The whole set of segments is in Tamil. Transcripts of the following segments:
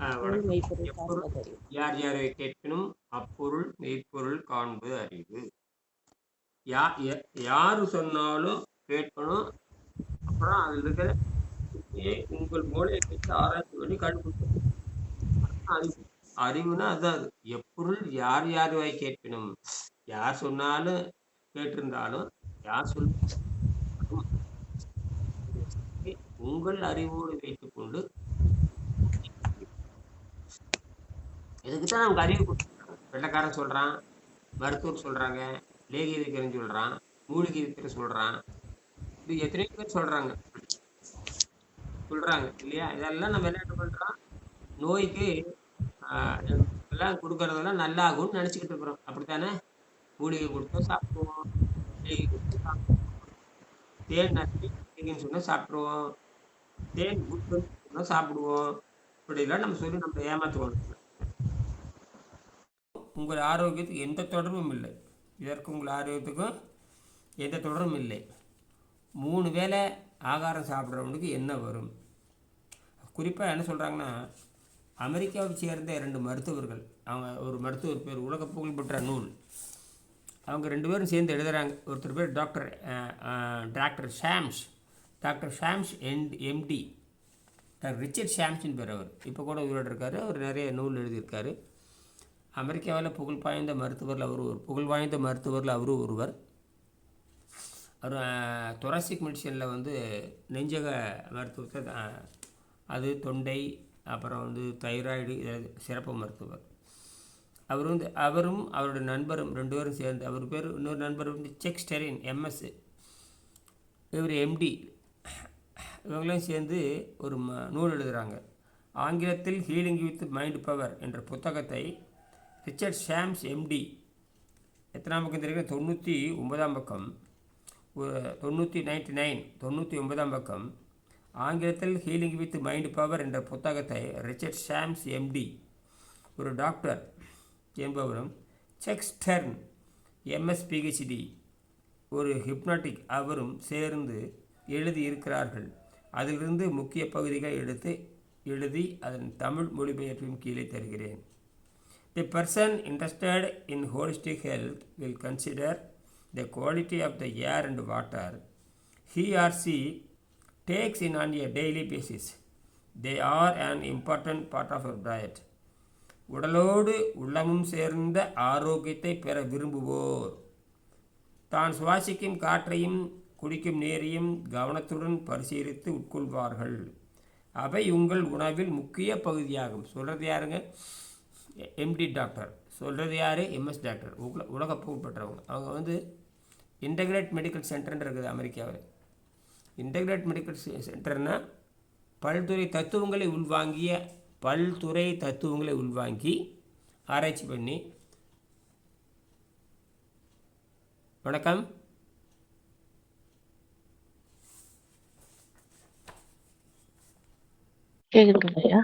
பொருள் வணக்கம். மெய்ப்பொருள் எப்பொருள் காண்பது அறிவு. யார் யாரை கேட்பினும் அப்பொருள் மெய்ப்பொருள் காண்பது அறிவு. யாரு சொன்னாலும் கேட்கணும். அப்புறம் அதில் இருக்கிற உங்கள் மூளையை வச்சு ஆராய்ச்சி பண்ணி கண்டுபிடிக்கணும். அறிவு. அறிவுனா அதான் அது. எப்பொருள் யார் யார் வாய் கேட்பினும். யார் சொன்னாலும் கேட்டிருந்தாலும் யார் சொன்னாலும் உங்கள் அறிவோடு வைத்துக் கொண்டு இதுக்குத்தான் நமக்கு அறிவு கொடுத்துருக்காங்க. வெள்ளக்காரன் சொல்றான், மருத்துவர் சொல்றாங்க, லேகிய விக்கிறன்னு சொல்றான், மூலிகை விக்கிற சொல்றான். இது எத்தனையோ பேர் சொல்றாங்க இல்லையா? இதெல்லாம் நம்ம என்ன பண்றோம்? நோய்க்கு எல்லாம் கொடுக்கறதெல்லாம் நல்லாகும்னு நினைச்சுக்கிட்டு இருக்கிறோம். அப்படித்தானே? மூலிகை கொடுத்தா சாப்பிடுவோம், லேகி கொடுத்தா சாப்பிடுவோம், தேன் நச்சுன்னு சொன்னா சாப்பிடுவோம், தேன் குடுன்னு சொன்னா சாப்பிடுவோம். இப்படிலாம் நம்ம சொல்லி நம்ம ஏமாத்துவோம். உங்கள் ஆரோக்கியத்துக்கு எந்த தொடர்பும் இல்லை. இதற்கு உங்கள் ஆரோக்கியத்துக்கும் எந்த தொடர்பும் இல்லை. 3 வேளை ஆகாரம் சாப்பிட்றவனுக்கு என்ன வரும்? குறிப்பாக என்ன சொல்கிறாங்கன்னா, அமெரிக்காவை சேர்ந்த 2 மருத்துவர்கள், அவங்க ஒரு மருத்துவர் பேர் உலக புகழ்பெற்ற நூல், அவங்க 2 பேரும் சேர்ந்து எழுதுகிறாங்க. ஒருத்தர் பேர் doctor Shams MD, doctor Richard ஷாம்ஸ்ன்னு பேர். அவர் இப்போ கூட உயிரோடு இருக்கார். அவர் நிறைய நூல் எழுதியிருக்காரு. அமெரிக்காவில் புகழ் வாய்ந்த மருத்துவரில் அவரும் ஒருவர். அவர் தொராசிக் மெடிசனில் நெஞ்சக மருத்துவத்தை, அது தொண்டை, அப்புறம் தைராய்டு, சிறப்பு மருத்துவர். அவரும் அவருடைய நண்பரும் 2 பேரும் சேர்ந்து, அவர் பேர் இன்னொரு நண்பர் செக் ஸ்டெரின் எம்எஸ், இவர் எம்டி, இவங்களையும் சேர்ந்து ஒரு நூல் எழுதுகிறாங்க. ஆங்கிலத்தில் ஹீலிங் வித் மைண்ட் பவர் என்ற புத்தகத்தை ரிச்சர்ட் ஷாம்ஸ் எம்டி எத்தனாம் பக்கம் தெரியுங்க? 99ஆம் பக்கம், 99ஆம் பக்கம். ஆங்கிலத்தில் ஹீலிங் வித் மைண்ட் பவர் என்ற புத்தகத்தை ரிச்சர்ட் ஷாம்ஸ் எம்டி, ஒரு டாக்டர் என்பவரும், செக் ஸ்டெர்ன் எம்எஸ் பிஹெச்டி, ஒரு ஹிப்னாட்டிக், அவரும் சேர்ந்து எழுதியிருக்கிறார்கள். அதிலிருந்து முக்கிய பகுதிகளை எழுதி அதன் தமிழ் மொழிபெயர்ப்பையும் கீழே தருகிறேன். The person interested in holistic health will consider the quality of the air and water he or she takes in on a daily basis. They are an important part of our diet. உடலோடு உள்ளமும் சேர்ந்த ஆரோக்கியத்தை பெற விரும்புவோர் தான் சுவாசிக்கும் காற்றையும் குடிக்கும் நீரையும் கவனத்துடன் பரிசீலித்து உட்கொள்வார்கள். அவை உங்கள் உணவில் முக்கிய பகுதியாகும். சொல்கிறது யாருங்க? Empty doctor. சொல்கிறது யார்? எம்எஸ் டாக்டர், உலக புகழ்பெற்றவங்க. அவங்க இன்டகிரேட் மெடிக்கல் சென்டர்னு இருக்குது அமெரிக்காவில். இன்டகிரேட் மெடிக்கல் சென்டர்னால் பல்துறை தத்துவங்களை உள்வாங்கி ஆராய்ச்சி பண்ணி. வணக்கம். கேக்குதுங்கய்யா?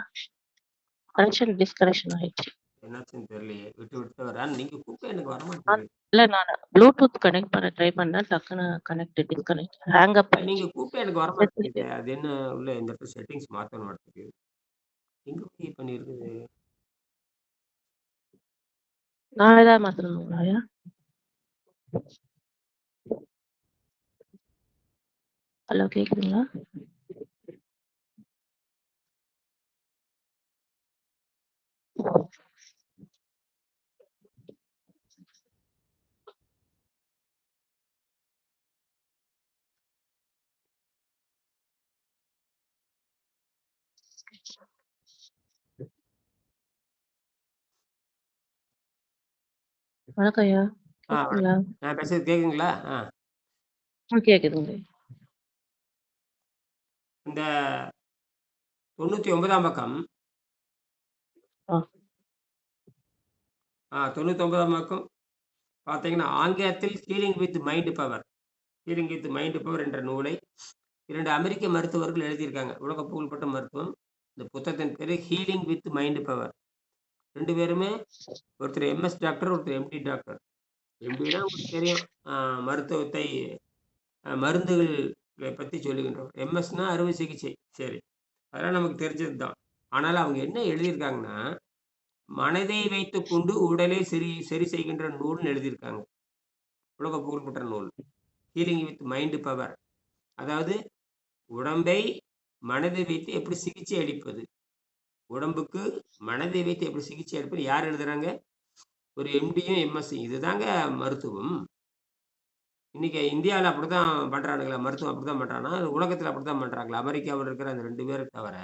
கனெக்ஷன் டிஸ்கனெக்ஷன் ஆயிடுச்சு. என்னாச்சுன்னு தெரியலையே, விட்டு வரான். நீங்க கூப்பிட்டு எனக்கு வர மாட்டேங்குது. இல்ல, நான் ப்ளூடூத் கனெக்ட் பண்ண ட்ரை பண்ணேன், டக்குன்னு டிஸ்கனெக்ட் ஹேங் அப் ஆயிடுச்சு. நீங்க கூப்பிட்டு எனக்கு வர மாட்டேங்குது. அது என்ன உள்ள இந்த இடத்துல செட்டிங்ஸ் மாத்தணும் மாட்டேங்குது. எங்க போய் பண்ணிருக்குது? நான் ஏதாவது மாத்தணுங்களா? ஹலோ, கேக்குதுங்களா? வணக்கம் ஐயா. கேக்குதுங்களா? நான் பேசுறது கேக்குங்களா? கேக்குதுங்க. இந்த 99ஆம் பக்கம், 99ஆம் பக்கம் பார்த்தீங்கன்னா, ஆங்கிலத்தில் ஹீலிங் வித் மைண்ட் பவர் என்ற நூலை 2 அமெரிக்க மருத்துவர்கள் எழுதியிருக்காங்க. உலக புகழ்பெற்ற மருத்துவம். இந்த புத்தகத்தின் பேரு ஹீலிங் வித் மைண்ட் பவர். 2 பேருமே, ஒருத்தர் எம்எஸ் டாக்டர், ஒருத்தர் எம்டி டாக்டர். எம்டினா உங்களுக்கு தெரியும், மருத்துவத்தை, மருந்துகளை பற்றி சொல்லுகின்றோம். எம்எஸ்னா அறுவை சிகிச்சை. சரி, அதெல்லாம் நமக்கு தெரிஞ்சது தான். ஆனால் அவங்க என்ன எழுதியிருக்காங்கன்னா, மனதை வைத்துக்கொண்டு உடலை சரி செய்கின்ற நூல்னு எழுதியிருக்காங்க. உலக புகழ்பெற்ற நூல். Healing with mind power. அதாவது உடம்பை மனதை வைத்து எப்படி சிகிச்சை அளிப்பது, உடம்புக்கு மனதை வைத்து எப்படி சிகிச்சை அளிப்பது யார் எழுதுறாங்க? ஒரு எம்டியும் எம்எஸ்சியும். இதுதாங்க மருத்துவம். இன்னைக்கு இந்தியாவில் அப்படிதான் பண்றானுங்களா? மருத்துவம் அப்படிதான் பண்றானா? உலகத்தில் அப்படிதான் பண்றாங்களா? அமெரிக்காவில் இருக்கிற அந்த 2 பேரை தவிர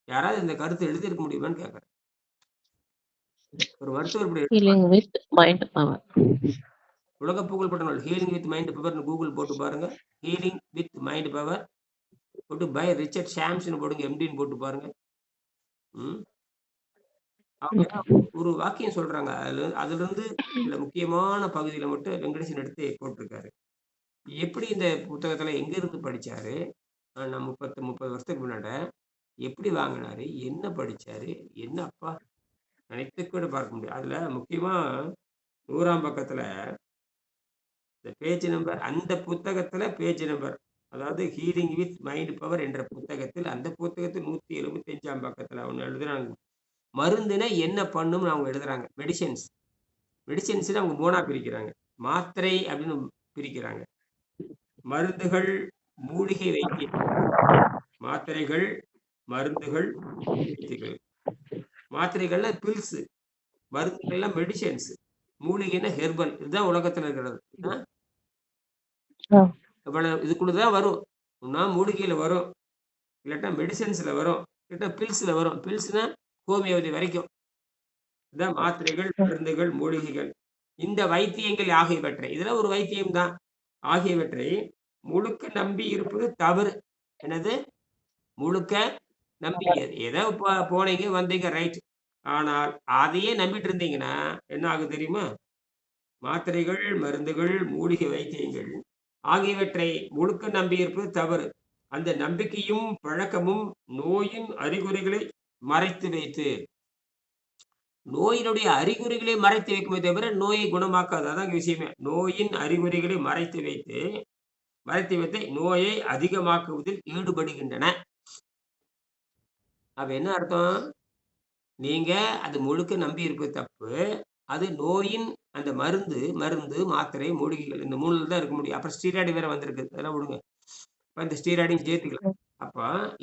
யாராவது இந்த கருத்து எழுதியிருக்க முடியுமான்னு கேட்கறேன். ஒரு மருத்துவர் இப்படி ஹீலிங் வித் மைண்ட் பவர். உலக புகழ்பெற்ற நூல் ஹீலிங் வித் மைண்ட் பவர்னு கூகுள் போட்டு பாருங்க. ஹீலிங் வித் மைண்ட் பவர் போட்டு பை ரிச்சர்ட் ஷாம்ஸ்னு போடுங்க, எம்டின்னு போட்டு பாருங்க. அவங்க ஒரு வாக்கியம் சொல்றாங்க. அதுல இருந்து சில முக்கியமான பகுதியில மட்டும் வெங்கடேசன் எடுத்து போட்டிருக்காரு. எப்படி இந்த புத்தகத்துல எங்க இருந்து படிச்சாரு, நான் 30 வருஷத்துக்கு முன்னாடி எப்படி வாங்கினாரு, என்ன படிச்சாரு, என்ன அப்பா நினைத்து கூட பார்க்க முடியும். அதுல முக்கியமா 100ஆம் பக்கத்துல இந்த பேஜ் நம்பர், அந்த புத்தகத்துல பேஜ் நம்பர், அதாவது ஹீலிங் வித் மைண்ட் பவர் என்ற புத்தகத்தில், அந்த புத்தகத்தில் 175ஆம் பக்கத்துல ஒன்று எழுதுறாங்க. மருந்துனா என்ன பண்ணும்னு அவங்க எழுதுறாங்க. மெடிசின்ஸ் அவங்க 3ஆ பிரிக்கிறாங்க. மாத்திரை அப்படின்னு பிரிக்கிறாங்க. மருந்துகள், மூலிகை வைத்தியம். மாத்திரைகள், மருந்துகள், வைத்தியங்கள். மாத்திரைகள்ல பில்ஸ், மருந்துகள்லாம் மெடிசின்ஸ், மூலிகைன்னா ஹெர்பல். இதுதான் உலகத்துல இருக்கிறது. இவ்வளவு இதுக்குள்ளதான் வரும். ஒன்னா மூலிகையில வரும், இல்லாட்டா மெடிசின்ஸ்ல வரும், இல்லாட்டா பில்ஸ்ல வரும். பில்ஸ்னா ஹோமியோபதி வரைக்கும். இதான் மாத்திரைகள், மருந்துகள், மூலிகைகள். இந்த வைத்தியங்கள் ஆகியவற்றை, இதெல்லாம் ஒரு வைத்தியம் தான், ஆகியவற்றை முழுக்க நம்பி இருப்பது தவறு. என்னது? முழுக்க நம்பி ஏதோ போனீங்க வந்தீங்க ரைட். ஆனால் அதையே நம்பிட்டு இருந்தீங்கன்னா என்ன ஆகும் தெரியுமா? மாத்திரைகள், மருந்துகள், மூலிகை வைத்தியங்கள் ஆகியவற்றை முழுக்க நம்பி இருப்பது தவறு. அந்த நம்பிக்கையும் பழக்கமும் நோயின் அறிகுறிகளை மறைத்து வைத்து, நோயினுடைய அறிகுறிகளை மறைத்து வைக்குமே தவிர நோயை குணமாக்காது. அதான் விஷயமே. நோயின் அறிகுறிகளை மறைத்து வைத்து நோயை அதிகமாக்குவதில் ஈடுபடுகின்றன. அப்ப என்ன அர்த்தம்? நீங்க அது முழுக்க நம்பி இருப்பது தப்பு. அது நோயின் அந்த மருந்து, மாத்திரை, மூலிகைகள் இந்த 3ல தான் இருக்க முடியும். அப்புறம் ஸ்டீராய்டு வேற வந்திருக்கு. அதெல்லாம் விடுங்க. இப்ப இந்த ஸ்டீராய்டையும் சேர்த்துக்கலாம். அப்ப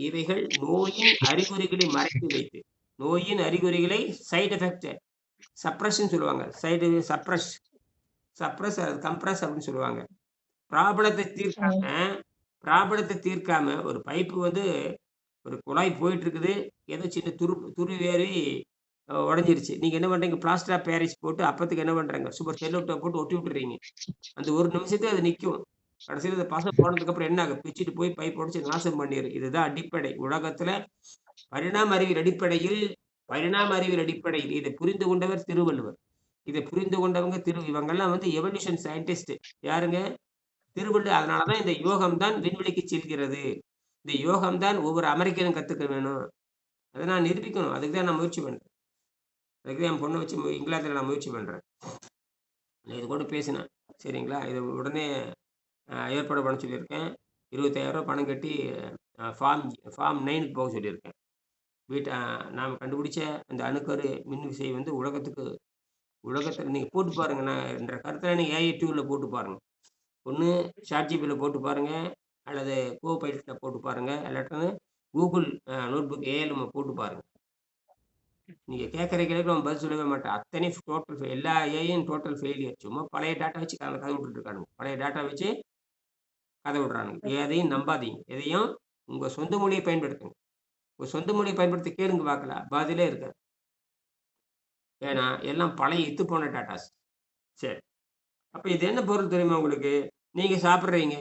இவைகள் நோயின் அறிகுறிகளை மறைத்து வைத்து, நோயின் அறிகுறிகளை சைடு எஃபெக்ட் சப்ரஸ்ன்னு சொல்லுவாங்க. சப்ரஸ் கம்ப்ரஸ் அப்படின்னு சொல்லுவாங்க. ப்ராப்ளத்தை தீர்க்காம ஒரு பைப்பு வந்து ஒரு குழாய் போயிட்டு இருக்குது, ஏதோ சின்ன துருவேறி உடஞ்சிருச்சு. நீங்க என்ன பண்றீங்க? பிளாஸ்டர் ஆஃப் பாரிஸ் போட்டு அப்பத்துக்கு என்ன பண்றாங்க? சூப்பர் செல்லோட்டை போட்டு ஒட்டி விட்டுறீங்க. அந்த ஒரு நிமிஷத்துக்கு அது நிற்கும். கடைசியில் அந்த பசங்க போனதுக்கு அப்புறம் என்ன ஆகும்? பிச்சுட்டு போய் பைப் உடச்சு நாசம் பண்ணிடு. இதுதான் அடிப்படை. உலகத்துல பரிணாம அறிவியல் அடிப்படையில் இதை புரிந்து கொண்டவர் திருவள்ளுவர். இதை புரிந்து கொண்டவங்க இவங்கெல்லாம் வந்து எவல்யூஷன் சயின்டிஸ்ட். யாருங்க? திருவள்ளுவர். அதனாலதான் இந்த யோகம் தான் விண்வெளிக்கு செல்கிறது. இந்த யோகம் தான் ஒவ்வொரு அமெரிக்கனும் கத்துக்க வேணும். அதை நான் நிரூபிக்கணும். அதுக்கு தான் நான் முயற்சி பண்றேன். அதுக்கு தான் என் பொண்ணை வச்சு இங்கிலாந்துல நான் முயற்சி பண்றேன். நான் இது கூட பேசினேன். சரிங்களா? இதை உடனே ஏற்பாடு பண்ண சொல்லியிருக்கேன். 25,000 ரூபா பணம் கட்டி ஃபார்ம் 9க்கு போக சொல்லியிருக்கேன். நாம் கண்டுபிடிச்ச அந்த அணுக்கரு மின் விசை வந்து உலகத்தில் நீங்கள் போட்டு பாருங்க. நான் என்ற கருத்தில் நீங்கள் ஏஐ டியூவில் போட்டு பாருங்க. ஒன்று சாட்ஜிபியில் போட்டு பாருங்க, அல்லது கோபைலட்டில் போட்டு பாருங்க, இல்லாட்டன்னு கூகுள் நோட்புக் ஏஎல்எம் போட்டு பாருங்க. நீங்கள் கேட்குற கேள்விக்கு நம்ம பதில் சொல்லவே மாட்டேன். அத்தனை டோட்டல் எல்லா ஏஐயும் டோட்டல் ஃபெயிலியர். சும்மா பழைய டேட்டா வச்சு கதை விட்டுட்டு இருக்கானுங்க. பழைய டேட்டா வச்சு கதை விடுறானுங்க. எதையும் நம்பாதீங்க. எதையும் உங்கள் சொந்த மொழியை பயன்படுத்துங்க. உங்கள் சொந்த மொழியை பயன்படுத்தி கேளுங்க பார்க்கலாம், பதிலே இருக்காது. ஏன்னா எல்லாம் பழைய இத்து போன டேட்டாஸ். சரி, அப்போ இது என்ன பொருள் தெரியுமா உங்களுக்கு? நீங்கள் சாப்பிட்றீங்க,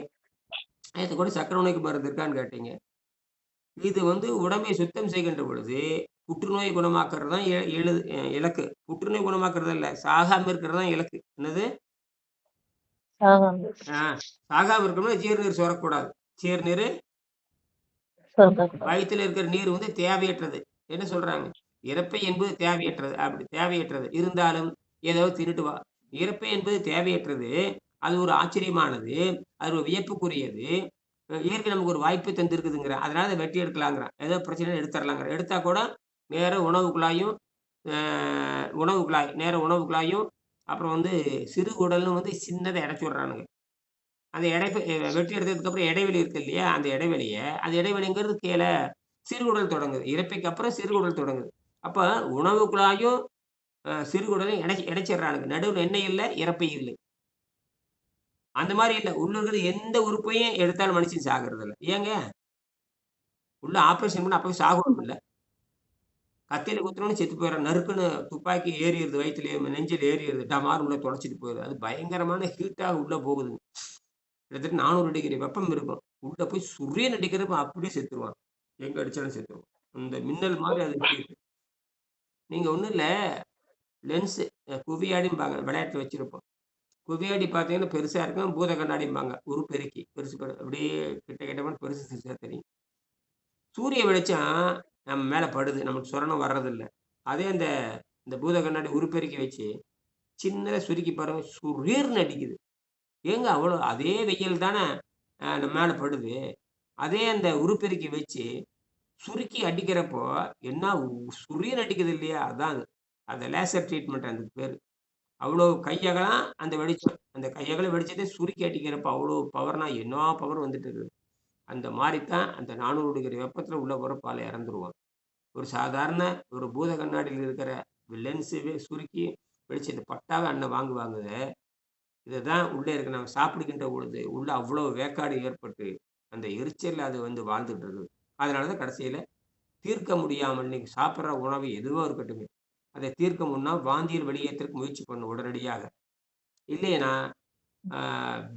இது கூட சக்கரை நோய்க்கு மருந்து இருக்கான்னு கேட்டீங்க. இது வந்து உடம்பை சுத்தம் செய்கின்ற பொழுது புற்றுநோய் குணமாக்குறது தான் இலக்கு. புற்றுநோய் குணமாக்குறது இல்லை, சாகாம இருக்கிறது தான் இலக்கு. என்னது? சாகாம இருக்கணும்னா சீர்நீர் சுரக்கூடாது. சீர்நீர் வயிற்றுல இருக்கிற நீர் வந்து தேவையற்றது. என்ன சொல்றாங்க? இறப்பை என்பது தேவையற்றது. அப்படி தேவையற்றது இருந்தாலும் ஏதோ திருட்டு வா. இறப்பை என்பது தேவையற்றது. அது ஒரு ஆச்சரியமானது, அது ஒரு வியப்புக்குரியது. இயற்கை நமக்கு ஒரு வாய்ப்பு தந்திருக்குதுங்கிறேன். அதனால அத வெட்டி எடுக்கலாங்கிறேன். ஏதோ பிரச்சனைனா எடுத்துறலாங்கிறேன். எடுத்தா கூட நேரா உணவு குழாயும், அ உணவு குழாய், நேரா உணவு குழாயும், அப்புறம் வந்து சிறுகுடல்னு வந்து சின்னதா இடைச்சு விடுறானுங்க. அந்த இடைப்பு வெட்டி எடுத்ததுக்கு அப்புறம் இடைவெளி இருக்கு இல்லையா? அந்த இடைவெளிய அந்த இடைவெளிங்கிறது கீழ சிறுகுடல் தொடங்குது. இரைப்பைக்கு அப்புறம் சிறுகுடல் தொடங்குது. அப்ப உணவு குழாயும், சிறுகுடலையும் இணைச்சிடுறானுங்க. நடுவுல என்ன இல்ல? இரைப்பை இல்லை. அந்த மாரி இல்ல. உள்ள இருக்கிற எந்த உறுப்பையும் எடுத்தாலும் மனுஷன் சாகுறதில்ல. ஏங்க? உள்ள ஆப்பரேஷன் பண்ணா அப்பவே சாகணும்ல. கத்தியில குத்துனோனே செத்து போயிடுறான். நறுக்குன்னு துப்பாக்கி ஏறிருது வயித்துல, நெஞ்சில ஏறிருது. டமார்னு உள்ள தொலைச்சிட்டு போயிருது. அது பயங்கரமான ஹீட்டா உள்ள போகுதுங்க. கிட்டத்தட்ட 400 டிகிரி வெப்பம் இருக்கும். உள்ள போய் சுரீன்னு அடிக்கிறப்ப அப்படியே செத்துருவான். எங்க அடிச்சாலும் செத்துருவான். இந்த மின்னல் மாரி அது ஹீட். நீங்க ஒண்ணும் இல்ல, லென்ஸ் குவியாடிம்பாங்க. விளையாட்டுல வச்சிருப்போம். குவியாடி பார்த்தீங்கன்னா பெருசா இருக்கும். பூத கண்ணாடிம்பாங்க. உருப்பெருக்கி. பெருசு அப்படியே கிட்ட கிட்ட பெருசு பெருசா தெரியும். சூரிய வெளிச்சம் நம்ம மேல படுது. நமக்கு சொரணம் வர்றதில்ல. அதே இந்த இந்த பூத கண்ணாடி உருப்பெருக்கி வச்சு, சின்னதா சுருக்கி பாருங்க, சுரீர்ன்னு அடிக்குது. ஏங்க அவ்வளோ அதே வெயில் தானே நம்ம மேல படுது. அதே அந்த உருப்பெருக்கி வச்சு, சுருக்கி அடிக்கிறப்போ, என்ன சுரீர்ன்னு அடிக்குது இல்லையா? அதான் அது. அந்த லேசர் ட்ரீட்மெண்ட் அதுக்கு பேரு. அவ்வளோ கையகலம் அந்த வெளிச்சம். அந்த கையகல வெளிச்சத்த சுருக்கி அடிக்கிறப்ப அவ்வளோ பவர்னா, என்ன பவர் வந்துட்டு இருக்குது. அந்த மாரி தான் அந்த 400 டிகிரி வெப்பத்தில உள்ள போறப்ப ஆளு இறந்துருவான். ஒரு சாதாரண ஒரு பூத கண்ணாடியில இருக்கிற லென்ஸவே சுருக்கி வெளிச்சத்த பட்டாவே அண்ணன் வாங்குவாங்குது. இதுதான் உள்ளே இருக்கு. நம்ம சாப்பிடுகின்ற பொழுது, உள்ள அவ்வளோ வேக்காடு ஏற்பட்டு, அந்த எரிச்சல்ல அது வந்து வாழ்ந்துட்டு இருக்குது. அதனால தான் கடைசியில தீர்க்க முடியாமல் நீங்க சாப்பிடுற உணவு எதுவோ இருக்கட்டுமே, அதை தீர்க்க முன்னா வாந்தியில் வெளியேற்றற்கு முயற்சி பண்ணணும் உடனடியாக. இல்லையனா, ஆ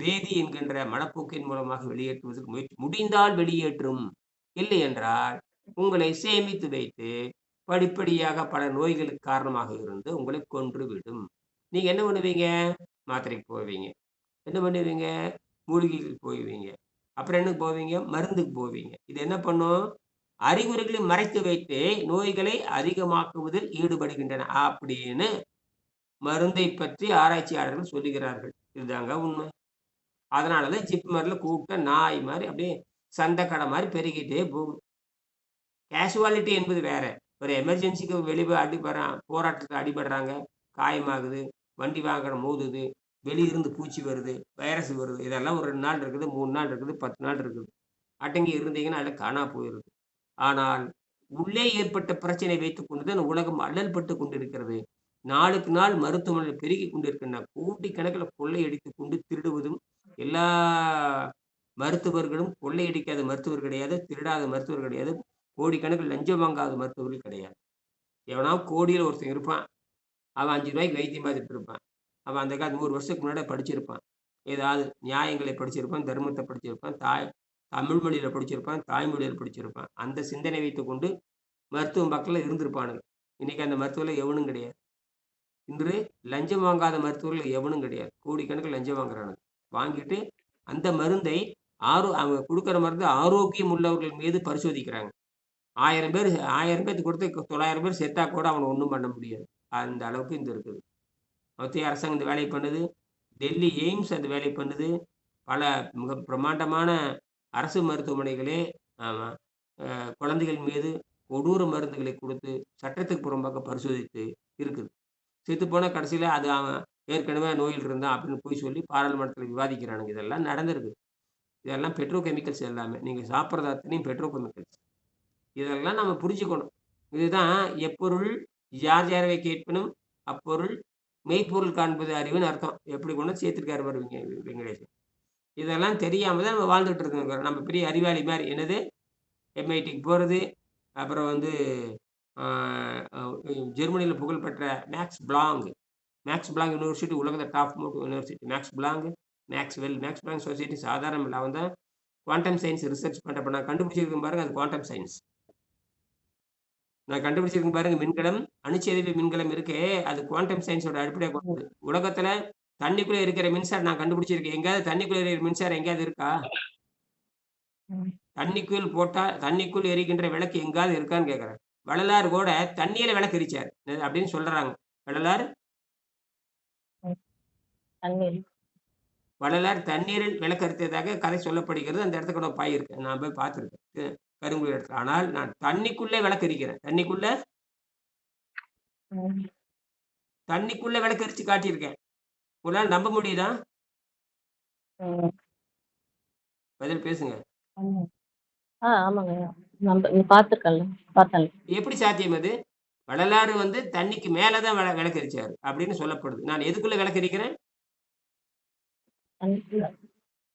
பேதி என்கின்ற மனப்போக்கின் மூலமாக வெளியேற்றுவதற்கு முயற்சி முடிந்தால் வெளியேற்றும். இல்லை என்றால், உங்களை சேமித்து வைத்து, படிப்படியாக பல நோய்களுக்கு காரணமாக இருந்து உங்களை கொன்றுவிடும். நீங்க என்ன பண்ணுவீங்க? மாத்திரைக்கு போவீங்க. என்ன பண்ணுவீங்க? மூலிகைக்கு போவீங்க. அப்புறம் என்னக்கு போவீங்க? மருந்துக்கு போவீங்க. இது என்ன பண்ணும்? அறிகுறிகளை மறைத்து வைத்து நோய்களை அதிகமாக்குவதில் ஈடுபடுகின்றன. அப்படின்னு மருந்தை பற்றி ஆராய்ச்சியாளர்கள் சொல்லுகிறார்கள். இதுதாங்க உண்மை. அதனால தான் ஜிப்மர்ல கூப்பிட்ட நாய் மாரி அப்படியே சண்ட கடை மாரி பெருகிட்டே போகுது. கேஷுவாலிட்டி என்பது வேற. ஒரு எமர்ஜென்சிக்கு வெளிய அடிபடுறான், போராட்டத்துல அடிபடுறாங்க, காயமாகுது, வண்டி வாகனம் மோதுது, வெளியிருந்து பூச்சி வருது, வைரஸ் வருது. இதெல்லாம் ஒரு 2 நாள் இருக்குது, 3 நாள் இருக்குது, 10 நாள் இருக்குது. அடங்கி இருந்தீங்கன்னா, எல்லாம் காணா போயிருது. ஆனால், உள்ளே ஏற்பட்ட பிரச்சனை வைத்துக் கொண்டு தான் உலகம் அல்லல் பட்டுக் கொண்டிருக்கிறது. நாளுக்கு நாள் மருத்துவமனைகள் பெருகிக் கொண்டிருக்கின்றன. கோடிக்கணக்கில கொள்ளையடித்துக் கொண்டு திருடுவதும், எல்லா மருத்துவர்களும் கொள்ளையடிக்காத மருத்துவர் கிடையாது, திருடாத மருத்துவர் கிடையாது, கோடிக்கணக்கில் லஞ்சம் வாங்காத மருத்துவர்கள் கிடையாது. எவனாவது கோடியில ஒருத்தன் இருப்பான். அவன் ரூ. 5க்கு வைத்தியம் பார்த்துட்டு இருப்பான். அவன் அந்த காலத்து 100 வருஷத்துக்கு முன்னாடியே படிச்சிருப்பான். ஏதாவது நியாயங்களை படிச்சிருப்பான், தர்மத்த படிச்சிருப்பான், தமிழ் மொழியில படிச்சிருப்பான், தாய்மொழியில படிச்சிருப்பான். அந்த சிந்தனை வைத்துக்கொண்டு மருத்துவம் பக்கத்துல இருந்திருப்பானுங்க. இன்னைக்கு அந்த மருத்துவர்ல எவனும் கிடையாது. இன்று லஞ்சம் வாங்காத மருத்துவர்கள் எவனும் கிடையாது. கோடிக்கணக்கில் லஞ்சம் வாங்குறானுங்க. வாங்கிட்டு அந்த மருந்தை அவங்க குடுக்குற மருந்து ஆரோக்கியம் உள்ளவர்கள் மீது பரிசோதிக்கிறாங்க. 1000 பேர் 1000 பேத்துக்கு கொடுத்து 900 பேர் செத்தா கூட அவன ஒண்ணும் பண்ண முடியாது. அந்த அளவுக்கு இந்த இருக்குது. மத்திய அரசாங்கம் இந்த வேலைய பண்ணுது. டெல்லி எய்ம்ஸ் அந்த வேலைய பண்ணுது. பல மிக பிரமாண்டமான அரசு மருத்துவமனைகளே ஆமா. குழந்தைகள் மீது கொடூர மருந்துகளை குடுத்து, சட்டத்துக்கு புறம்பாக பரிசோதித்து இருக்குது. செத்துப்போனா கடைசியில அது அவன் ஏற்கனவே நோயில் இருந்தான் அப்படின்னு பொய் சொல்லி பாராளுமன்றத்தில விவாதிக்கிறானுங்க. இதெல்லாம் நடந்திருக்கு. இதெல்லாம் பெட்ரோ கெமிக்கல்ஸ் எல்லாமே. நீங்க சாப்பிடுறது அத்தனையும் பெட்ரோ கெமிக்கல்ஸ். இதெல்லாம் நம்ம புரிஞ்சுக்கணும். இதுதான் எப்பொருள் யார் யாரவை கேட்பினும், அப்பொருள் மெய்ப்பொருள் காண்பது அறிவுன்னு அர்த்தம். எப்படி கொண்டு வந்து சேர்த்துருக்காரு பாரு வெங்கடேசன். இதெல்லாம் தெரியாம தான் நம்ம வாழ்ந்துட்டு இருக்கோம். நம்ம பெரிய அறிவாளி மாரி. என்னது? எம்ஐடிக்கு போறது, அப்புறம் வந்து ஆ அ ஜெர்மனியில புகழ்பெற்ற மேக்ஸ் பிளாங்க் யூனிவர்சிட்டி உலகத்தில top most university. Max Planck society சாதாரணம் இல்ல. அவன் தான் குவாண்டம் சயன்ஸ் ரிசர்ச் பண்றப்ப நான் கண்டுபிடிச்சிருக்கேன் பாருங்க, அது குவாண்டம் சயன்ஸ். நான் கண்டுபிடிச்சிருக்கேன் பாருங்க மின்கலம், அணுச்சேர்வை மின்கலம் இருக்கே, அது குவாண்டம் சயன்ஸோட அடிப்படையா கொண்டது. உலகத்தில தண்ணிக்குள்ள இருக்கிற மின்சாரம் நான் கண்டுபிடிச்சிருக்கேன். எங்கேயாவது தண்ணிக்குள்ள இருக்கிற மின்சாரம் எங்கேயாவது இருக்கா? ம். தண்ணிக்குள் எரிகின்ற விளக்கு எங்கேயாவது இருக்கான்னு கேட்கிறேன். வள்ளலார் கூட தண்ணீல விளக்கு எரிச்சாரு. அப்படின்னு சொல்றாங்க. வள்ளலார் ம். தண்ணீர். வள்ளலார் தண்ணீரில் விளக்கரித்ததாக கதை சொல்லப்படுகிறது. அந்த இடத்துக்கு நான் போயிருக்கேன். நான் போய் பார்த்துருக்கேன். கருங்குழி இடத்துல. ஆனால் நான் தண்ணிக்குள்ளே விளக்கரிக்கிறேன். ம். தண்ணிக்குள்ள விளக்கரிச்சு காட்டியிருக்கேன். உங்களால நம்ப முடியுதா? ம். பதில் பேசுங்க. ஆமா. ஆமாங்க. பார்த்துருக்கேன்ல. பார்த்தேன்ல. எப்படி சாத்தியம் அது? வள்ளலார் வந்து தண்ணிக்கு மேல தான் விளக்கரிச்சாரு அப்படின்னு சொல்லப்படுது. நான் எதுக்குள்ள விளக்கரிக்கிறேன்? கண்டிப்பா.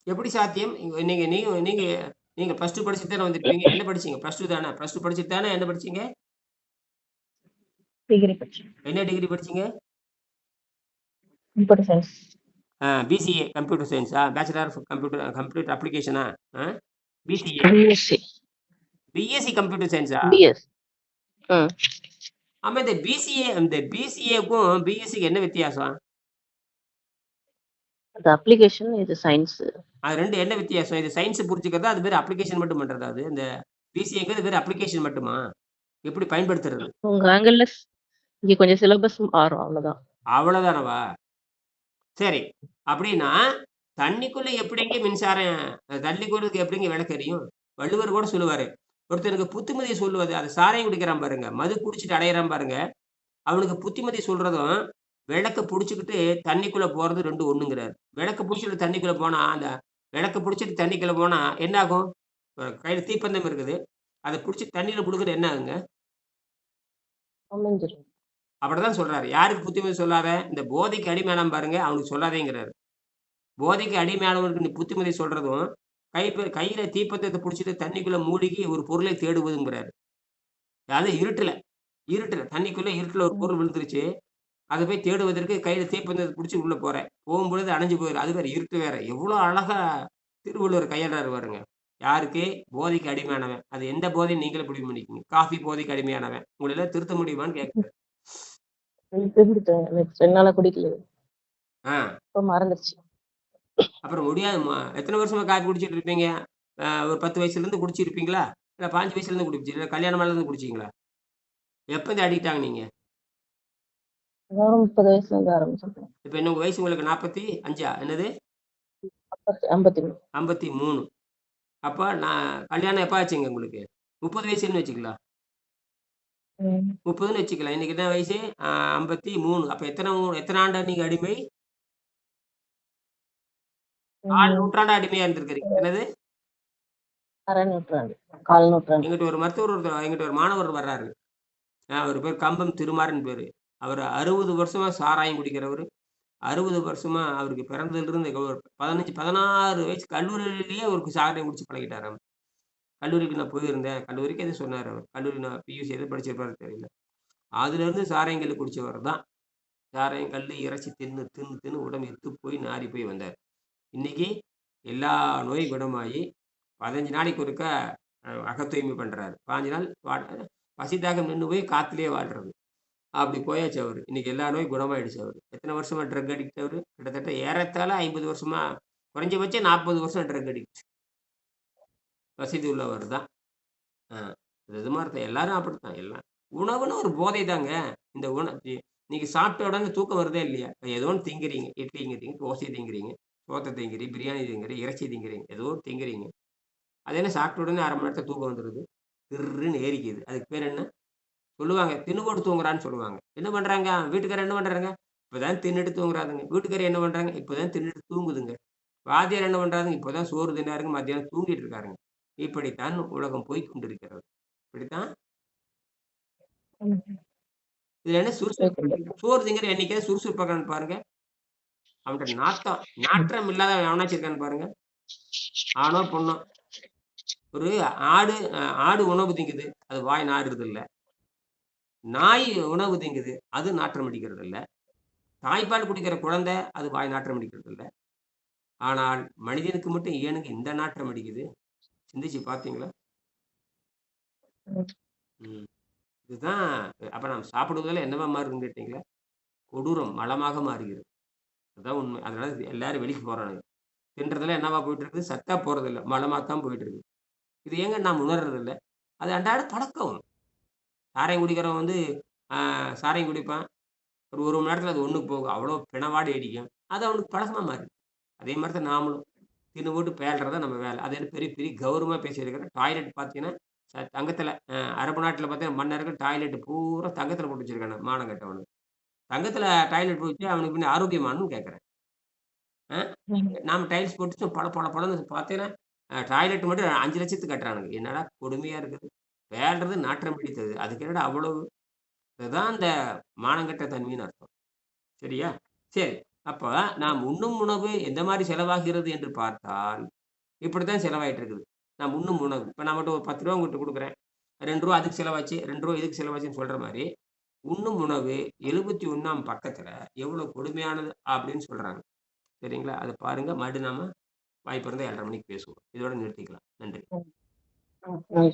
எப்படி சாத்தியம்? நீங்க நீங்க நீங்க நீங்க +2 படிச்சுட்டு தானே வந்திருப்பீங்க. என்ன படிச்சீங்க? +2 தானே? +2 படிச்சுட்டு தானே என்ன படிச்சீங்க? டிகிரி படிச்சேன். என்ன டிகிரி படிச்சீங்க? Computer science. பிசிஏ கம்ப்யூட்டர் சயின்ஸா? பேச்சுலர் ஆஃப் கம்ப்யூட்டர் அப்ளிகேஷனா? பிசிஏ. பிஎஸ்சி. பிஎஸ்சி கம்ப்யூட்டர் சயின்ஸா? பிஎஸ். ம். ஆமா இந்த பிசிஏக்கும் பிஎஸ்சிக்கு என்ன வித்தியாசம்? அது அப்ளிகேஷன், இது சயின்ஸ். அது 2 என்ன வித்தியாசம்? இது சயின்ஸ் புரிஞ்சுக்கிறதா? அது பேரு அப்ளிகேஷன் மட்டும் பண்றதா அது? இந்த பிசிஏங்கிறது வெறும் அப்ளிகேஷன் மட்டுமா? எப்படி பயன்படுத்துறது? உங்க ஆங்கிள்ல இங்க கொஞ்சம் சிலபஸ் மாறும் அவ்வளோதான். அவ்வளோதானவா? சரி. அப்படின்னா, தண்ணிக்குள்ள எப்படிங்க மின்சாரம் தண்ணிக்குள்ள எப்படிங்க விளக்கு எரியும்? வள்ளுவர் கூட சொல்லுவாரு. ஒருத்தனுக்கு புத்திமதி சொல்லுவது அது சாராயம் குடிக்கிறான் பாருங்க. மது குடிச்சிட்டு அலையறான் பாருங்க. அவனுக்கு புத்திமதி சொல்றதும், விளக்க புடிச்சுக்கிட்டு தண்ணிக்குள்ள போறது 2 ஒண்ணுங்கிறாரு. விளக்க புடிச்சுட்டு தண்ணிக்குள்ள போனா, அந்த விளக்க புடிச்சுட்டு தண்ணிக்குள்ள போனா என்ன ஆகும்? கையில தீப்பந்தம் இருக்குது. அத புடிச்சு தண்ணீல புடுங்குறது என்ன ஆகுங்க? அமைஞ்சிரும். அப்படிதான் சொல்றாரு. யாருக்கு புத்திமதி சொல்லாத? இந்த போதைக்கு அடிமையானான் பாருங்க, அவனுக்கு சொல்லாதேங்கிறாரு. போதைக்கு அடிமையானவனுக்கு நீ புத்திமதி சொல்றதும், கையில தீப்பந்தத்த புடிச்சுட்டு தண்ணிக்குள்ள மூழ்கி ஒரு பொருளை தேடுவதுங்கிறாரு. அது இருட்டுல தண்ணிக்குள்ள இருட்டுல ஒரு ம். பொருள் விழுந்துருச்சு. அத போய் தேடுவதற்கு கையில தீப்பந்தத்த புடிச்சு உள்ள போறேன். போகும்பொழுது அணைஞ்சு போயிரும். அது வேற இருட்டு வேற. எவ்வளோ அழகா திருவள்ளுவர் கையாளுறாரு பாருங்க. யாருக்கு? போதைக்கு அடிமையானவன். அது எந்த போதைன்னு நீங்களே முடிவு பண்ணிக்கங்க. காஃபி போதைக்கு அடிமையானவன். உங்கள எல்லாம் திருத்த முடியுமான்னு கேட்கிறாரு. தெரிஞ்சுட்டேன். நேத்து 2 நாளா குடிக்கல. ஆ. இப்ப மறந்துருச்சு. அப்புறம் முடியாதும்மா. எத்தன வருஷமா காஃபி குடிச்சிட்டு இருப்பீங்க? ஒரு 10 வயசுலேருந்து குடிச்சிருப்பீங்களா? இல்ல 15 வயசுலேருந்து இல்ல கல்யாணம் ஆனதுலருந்து குடிச்சீங்களா? எப்ப இந்த அடிக்ட் ஆகுனீங்க? அதான் 30 வயசுல இருந்து ஆரம்பிச்சிருக்கேன். இப்ப என்ன உங்க வயசு உங்களுக்கு 45 என்னது? 53. 53. அப்ப நான் கல்யாணம் எப்ப ஆச்சுங்க உங்களுக்கு? 30 வயசுன்னு வச்சுக்கலாம். ம். 30ன்னு வச்சுக்கலாம். இன்னைக்கு என்ன வயசு? 53. அப்ப எத்தன ஆண்டா நீங்க அடிமை? 1/4 ம். நூற்றாண்டா அடிமையா இருந்திருக்கிறீங்க. என்னது? 1/2 நூற்றாண்டு. 1/4 நூற்றாண்டு. என்கிட்ட ஒரு மாணவர் வர்றாரு. அவரு பேரு கம்பம் திருமாறன் பேரு. அவரு 60 வருஷமா சாராயம் குடிக்கிறவரு. 60 வருஷமா அவருக்கு பிறந்ததிலிருந்து ஒரு 15, 16 வயசு கல்லூரியிலேயே அவருக்கு சாராயம் குடிச்சு பழகிட்டாராம். கல்லூரிக்கு நான் போயிருந்தேன். கல்லூரிக்கு எதோ சொன்னாரு அவரு. கல்லூரி நான் பியூசி எது படிச்சிருப்பாருன்னு தெரியல. அதுலேருந்து சாராயம், கள்ளு குடிச்சவர் தான். சாராயம், கள்ளு, இறைச்சி தின்னு, தின்னு, தின்னு உடம்பு எத்து போய் நாறி போய் வந்தாரு. இன்னைக்கு எல்லா நோயும் குணமாயி 15 நாளைக்கு ஒருக்கா அகத் தூய்மை பண்றாரு. 15 நாள் பசி தாகம் நின்னு போய் காத்துலயே வாழ்றது. அப்படி போயாச்சு அவரு. இன்னைக்கு எல்லா நோயும் குணமாயிடுச்சு அவரு. எத்தன வருஷமா ட்ரக் அடிக்ட் அவரு? கிட்டத்தட்ட ஏறத்தாழ 50 வருஷமா குறைஞ்சபட்சம் 40 வருஷம் ட்ரக் அடிக்ட். வசதி உள்ளவர் தான். ஆ. இது மாரி தான். எல்லாரும் அப்படித்தான். உணவுன்னு ஒரு போதை தாங்க. இந்த நீங்க சாப்பிட்ட உடனே தூக்கம் வருதா இல்லையா? ஏதோ ஒண்ணு திங்கிறீங்க. இட்லிங்கிறீங்க, தோசை திங்கிறீங்க, சோத்த திங்கிறீங்க, பிரியாணி திங்கிறீங்க, இறைச்சி திங்கிறீங்க. ஏதோ ஒண்ணு திங்கிறீங்க. அது என்ன சாப்பிட்ட உடனே 1/2 மணி நேரத்துல தூக்கம் வந்துருது. கிர்ருன்னு ஏறிக்கிது. அதுக்கு பேர் என்ன? சொல்லுவாங்க. தின்னு போட்டு தூங்குறான்னு சொல்லுவாங்க. என்ன பண்றாங்க? வீட்டுக்காரர் என்ன பண்றாங்க? இப்பதான் தின்னுட்டு தூங்குறாதுங்க. வீட்டுக்காரி என்ன பண்றாங்க? இப்பதான் தின்னுட்டு தூங்குதுங்க. வாத்தியார் என்ன பண்றாருங்க? இப்பதான் சோறு தின்னாருங்க. மத்தியானம் தூங்கிட்டு இருக்காருங்க. இப்படித்தான் உலகம் போய்க் கொண்டிருக்கிறது. இப்படித்தான் ம். இதுல என்ன போய்க்கொண்டு சுறுசுறுப்பு? சோறு திங்கிற என்னைக்காவது சுறுசுறுப்பா இருக்கான்னு பாருங்க. அவன்ட்ட நாற்றம் இல்லாதவன் எவனாச்சும் இருக்கான்னு பாருங்க. ஆணோ, பொண்ணோ. ஒரு ஆடு ஆடு உணவு திங்குது. அது வாய் நாறுதுல்ல. நாய் உணவு திங்குது. அது நாற்றம் அடிக்கிறதில்ல. தாய்ப்பால் குடிக்கிற குழந்தை, அது வாய் நாற்றம் அடிக்கிறதில்ல. ஆனால் மனிதனுக்கு மட்டும் ஏனுங்க இந்த நாற்றம் அடிக்குது? சிந்திச்சு பார்த்தீங்களா? ம். ம். இதுதான் அப்ப நம்ம சாப்பிடுவதில என்னவா மாறுதுன்னு கேட்டீங்களா? கொடூரம், மலமாக மாறுகிறது. அதான் உண்மை. அதனால எல்லாரும் வெளிக்கு போறானுங்க. தின்றதெல்லாம் என்னவா போயிட்டு இருக்குது? சத்தா போறதில்ல. மலமா தான் போயிட்டு இருக்கு. இது ஏங்க நாம் உணர்றதில்ல? அது அன்றாட பழக்கம். சாராயம் குடிக்கிறவன் வந்து ஆ சாராயம் குடிப்பான். ஒரு 1 மணி நேரத்தில அது ஒண்ணுக்கு போகும். அவ்வளோ பிணவாடை அடிக்கும். அது அவனுக்கு பழக்கமா மாறிடும். அதே மாரி தான் நாமளும். தின்னுபோட்டு பேழ்றது தான் நம்ம வேலை. அது என்ன பெரிய பெரிய கௌரவமா பேசியிருக்கிறேன். டாய்லெட் பார்த்தீங்கன்னா, தங்கத்தில அரபு நாட்டில பார்த்தீங்கன்னா, மன்னர்கள் டாய்லெட் பூரா தங்கத்தில போட்டு வச்சிருக்கானுங்க, மானம் கெட்டவனுங்க. தங்கத்தில டாய்லெட் போட்டு அவனுக்கு பின்ன ஆரோக்கியமான்னு கேட்கிறேன். அ ம். நாம டைல்ஸ் போட்டு பள பள பளன்னு பார்த்தீங்கன்னா, டாய்லெட் மட்டும் 5,00,000த்துக்கு கட்டுறானுங்க. என்னடா கொடுமையா இருக்குது. பேழ்றது நாற்றம் பிடித்தது. அதுக்கு என்னடா அவ்வளவு? இதுதான் அந்த மானங்கெட்ட தன்மைன்னு அர்த்தம். சரியா? சரி. அப்ப நாம் உண்ணும் உணவு எந்த மாரி செலவாகிறது என்று பார்த்தால், இப்படித்தான் செலவாயிட்டு இருக்குது. நாம் உண்ணும் உணவு. இப்ப நான் மட்டும் ஒரு ரூ. 10 உங்கள்ட்ட குடுக்குறேன். ரூ. 2 அதுக்கு செலவாச்சு, ரூ. 2 இதுக்கு செலவாச்சுன்னு சொல்ற மாரி, உண்ணும் உணவு 71ஆம் பக்கத்துல எவ்வளவு கொடுமையானது அப்படின்னு சொல்றாங்க. சரிங்களா? அத பாருங்க. மறுபடியும் நாம வாய்ப்பு இருந்தா 7:30 மணிக்கு பேசுவோம். இதோட நிறுத்திக்கலாம். நன்றி. ம். ம்.